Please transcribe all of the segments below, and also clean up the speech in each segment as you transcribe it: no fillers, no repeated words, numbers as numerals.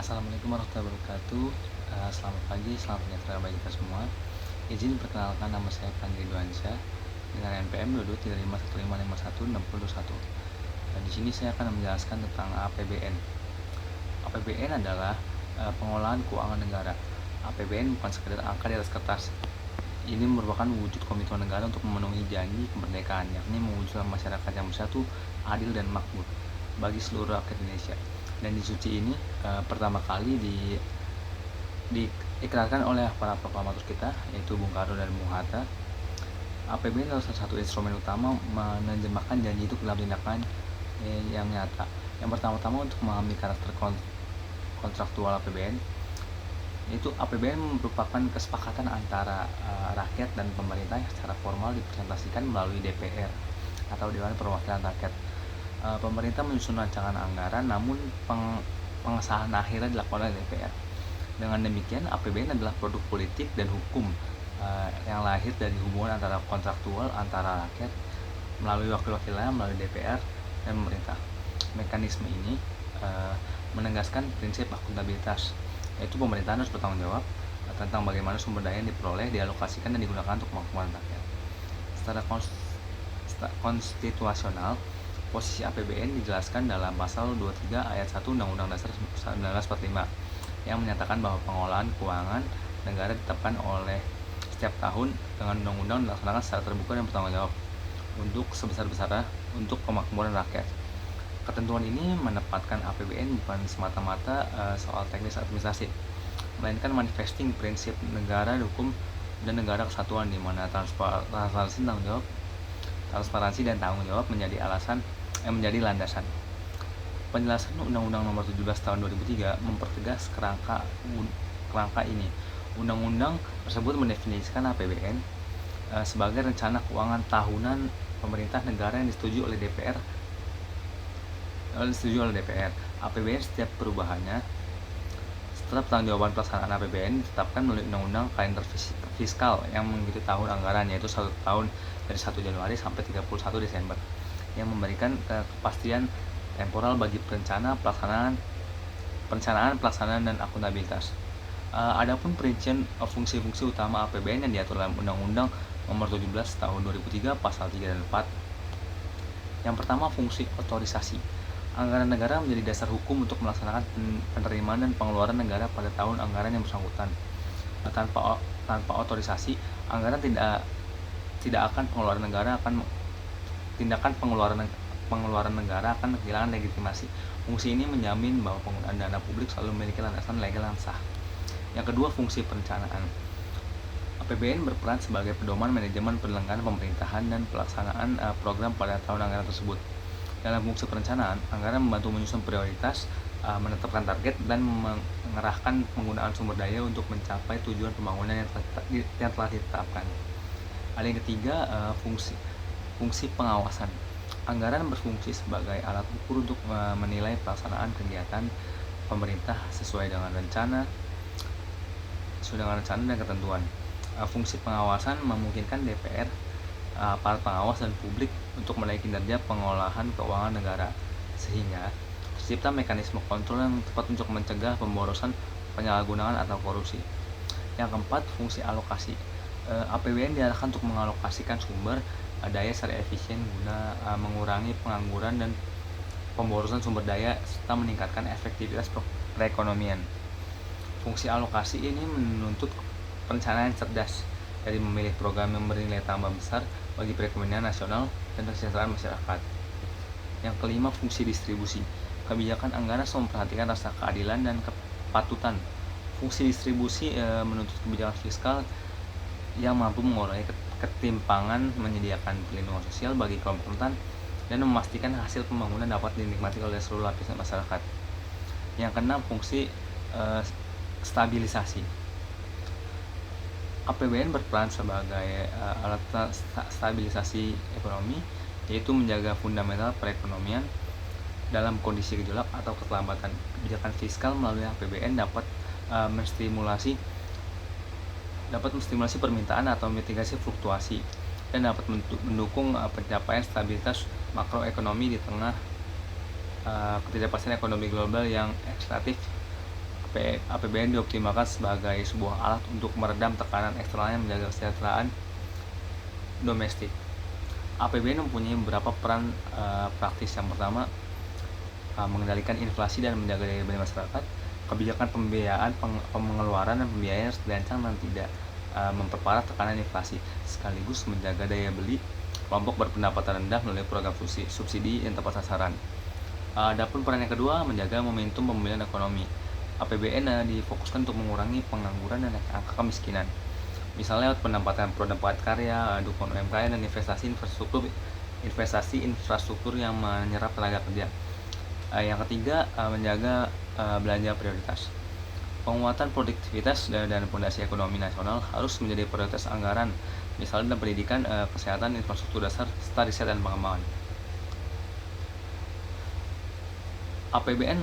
Assalamualaikum warahmatullahi wabarakatuh. Selamat pagi, selamat sejahtera bagi kita semua. Izin perkenalkan, nama saya Pandri Duansyah dengan NPM 223515516021. Di sini saya akan menjelaskan tentang APBN. APBN adalah pengolahan keuangan negara. APBN bukan sekedar angka di atas kertas. Ini merupakan wujud komitmen negara untuk memenuhi janji kemerdekaan, yakni mewujudkan masyarakat yang bersatu, adil dan makmur bagi seluruh rakyat Indonesia. Dan di suci ini pertama kali diikrarkan oleh para proklamator kita, yaitu Bung Karno dan Bung Hatta. APBN adalah salah satu instrumen utama menerjemahkan janji itu ke dalam tindakan yang nyata. Yang pertama-tama, untuk memahami karakter kontraktual APBN, yaitu APBN merupakan kesepakatan antara rakyat dan pemerintah yang secara formal dipresentasikan melalui DPR atau Dewan Perwakilan Rakyat. Pemerintah menyusun rancangan anggaran, namun pengesahan akhirnya dilakukan oleh DPR. Dengan demikian, APBN adalah produk politik dan hukum yang lahir dari hubungan antara kontraktual antara rakyat melalui wakil-wakilnya, melalui DPR dan pemerintah. Mekanisme ini menegaskan prinsip akuntabilitas, yaitu pemerintahan harus bertanggung jawab tentang bagaimana sumber daya yang diperoleh, dialokasikan dan digunakan untuk kemakmuran rakyat. Secara konstitusional, posisi APBN dijelaskan dalam pasal 23 ayat 1 Undang-Undang Dasar 1945 yang menyatakan bahwa pengolahan keuangan negara ditetapkan oleh setiap tahun dengan undang-undang dilaksanakan secara terbuka dan bertanggung jawab untuk sebesar-besarnya untuk kemakmuran rakyat. Ketentuan ini menempatkan APBN bukan semata-mata soal teknis administrasi, melainkan manifesting prinsip negara hukum dan negara kesatuan, di mana transparansi dan tanggung jawab menjadi landasan. Penjelasan Undang-Undang Nomor 17 Tahun 2003 mempertegas kerangka ini. Undang-undang tersebut mendefinisikan APBN sebagai rencana keuangan tahunan pemerintah negara yang disetujui oleh DPR. APBN setiap perubahannya setelah pertanggungjawaban pelaksanaan APBN ditetapkan melalui Undang-Undang Kalender Fiskal yang mengikuti tahun anggaran, yaitu 1 tahun dari 1 Januari sampai 31 Desember, yang memberikan kepastian temporal bagi perencanaan, pelaksanaan dan akuntabilitas. Adapun perincian fungsi-fungsi utama APBN yang diatur dalam Undang-Undang Nomor 17 Tahun 2003 Pasal 3 dan 4. Yang pertama, fungsi otorisasi. Anggaran negara menjadi dasar hukum untuk melaksanakan penerimaan dan pengeluaran negara pada tahun anggaran yang bersangkutan. Tanpa otorisasi, anggaran tidak akan tindakan pengeluaran negara akan kehilangan legitimasi. Fungsi ini menjamin bahwa penggunaan dana publik selalu memiliki landasan legal yang sah. Yang kedua, fungsi perencanaan. APBN berperan sebagai pedoman manajemen penyelenggaraan pemerintahan dan pelaksanaan program pada tahun anggaran tersebut. Dalam fungsi perencanaan, anggaran membantu menyusun prioritas, menetapkan target, dan mengerahkan penggunaan sumber daya untuk mencapai tujuan pembangunan yang telah ditetapkan. Hal yang ketiga, fungsi pengawasan. Anggaran berfungsi sebagai alat ukur untuk menilai pelaksanaan kegiatan pemerintah sesuai dengan rencana dan ketentuan. Fungsi pengawasan memungkinkan DPR, aparat pengawas dan publik untuk menilai kinerja pengolahan keuangan negara, sehingga tercipta mekanisme kontrol yang tepat untuk mencegah pemborosan, penyalahgunaan atau korupsi. Yang keempat, fungsi alokasi. APBN diarahkan untuk mengalokasikan sumber daya secara efisien guna mengurangi pengangguran dan pemborosan sumber daya serta meningkatkan efektivitas perekonomian. Fungsi alokasi ini menuntut perencanaan yang cerdas, dari memilih program yang bernilai tambah besar bagi perekonomian nasional dan kesejahteraan masyarakat. Yang kelima, fungsi distribusi. Kebijakan anggaran selalu memperhatikan rasa keadilan dan kepatutan. Fungsi distribusi menuntut kebijakan fiskal yang mampu mengurangi ketimpangan, menyediakan perlindungan sosial bagi kelompok rentan, dan memastikan hasil pembangunan dapat dinikmati oleh seluruh lapisan masyarakat. Yang keenam, fungsi stabilisasi. APBN berperan sebagai alat stabilisasi ekonomi, yaitu menjaga fundamental perekonomian dalam kondisi gejolak atau keterlambatan. Kebijakan fiskal melalui APBN dapat menstimulasi permintaan atau mitigasi fluktuasi, dan dapat mendukung pencapaian stabilitas makroekonomi di tengah ketidakpastian ekonomi global yang ekstraktif APBN dioptimalkan sebagai sebuah alat untuk meredam tekanan eksternal yang menjaga kesejahteraan domestik. APBN mempunyai beberapa peran praktis. Yang pertama, mengendalikan inflasi dan menjaga daya beli masyarakat. Kebijakan pembiayaan, pengeluaran dan pembiayaan harus dirancang dan tidak memperparah tekanan inflasi, sekaligus menjaga daya beli kelompok berpendapatan rendah melalui program subsidi yang tepat sasaran. Adapun peran yang kedua, menjaga momentum pemulihan ekonomi. APBN difokuskan untuk mengurangi pengangguran dan angka kemiskinan, misalnya lewat penempatan produk padat karya, dukungan UMKM dan investasi infrastruktur yang menyerap tenaga kerja. Yang ketiga, menjaga belanja prioritas. Penguatan produktivitas dan fondasi ekonomi nasional harus menjadi prioritas anggaran, misalnya dalam pendidikan, kesehatan, infrastruktur dasar, serta riset dan pengembangan. APBN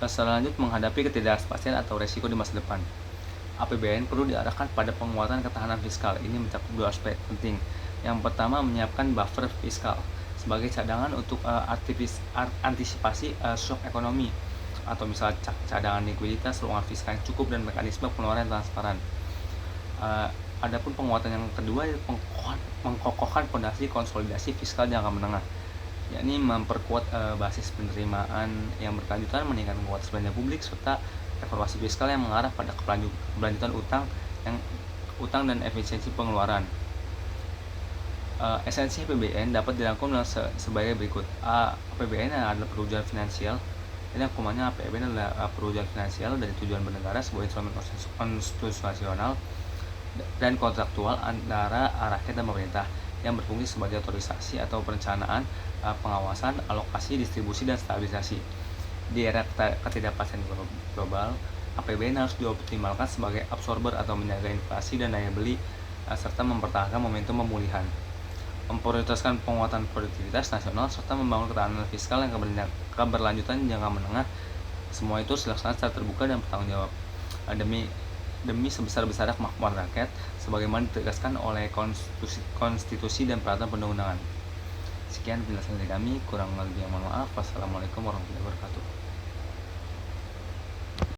selanjutnya menghadapi ketidakpastian atau resiko di masa depan. APBN perlu diarahkan pada penguatan ketahanan fiskal. Ini mencakup dua aspek penting. Yang pertama, menyiapkan buffer fiskal sebagai cadangan untuk antisipasi shock ekonomi, atau misalnya cadangan likuiditas, ruang fiskal yang cukup, dan mekanisme pengeluaran yang transparan. Adapun penguatan yang kedua, mengkokohkan fondasi konsolidasi fiskal jangka menengah, yakni memperkuat basis penerimaan yang berkelanjutan, meningkatkan kualitas belanja publik, serta reformasi fiskal yang mengarah pada keberlanjutan utang dan efisiensi pengeluaran. Esensi APBN dapat dirangkum sebagai berikut. APBN adalah perujukan finansial. Ini hukumannya, APBN adalah perujukan finansial dari tujuan bernegara, sebuah instrumen konstitusional dan kontraktual antara rakyat dan pemerintah yang berfungsi sebagai otorisasi atau perencanaan, pengawasan, alokasi, distribusi, dan stabilisasi. Di era ketidakpastian global, APBN harus dioptimalkan sebagai absorber atau menjaga inflasi dan daya beli, serta mempertahankan momentum pemulihan, memprioritaskan penguatan produktivitas nasional, serta membangun ketahanan fiskal yang keberlanjutan jangka menengah. Semua itu dilaksanakan secara terbuka dan bertanggung jawab, demi sebesar-besarnya kemakmuran rakyat, sebagaimana ditegaskan oleh konstitusi dan peraturan perundang-undangan. Sekian penjelasan dari kami, kurang lebihnya mohon maaf. Wassalamualaikum warahmatullahi wabarakatuh.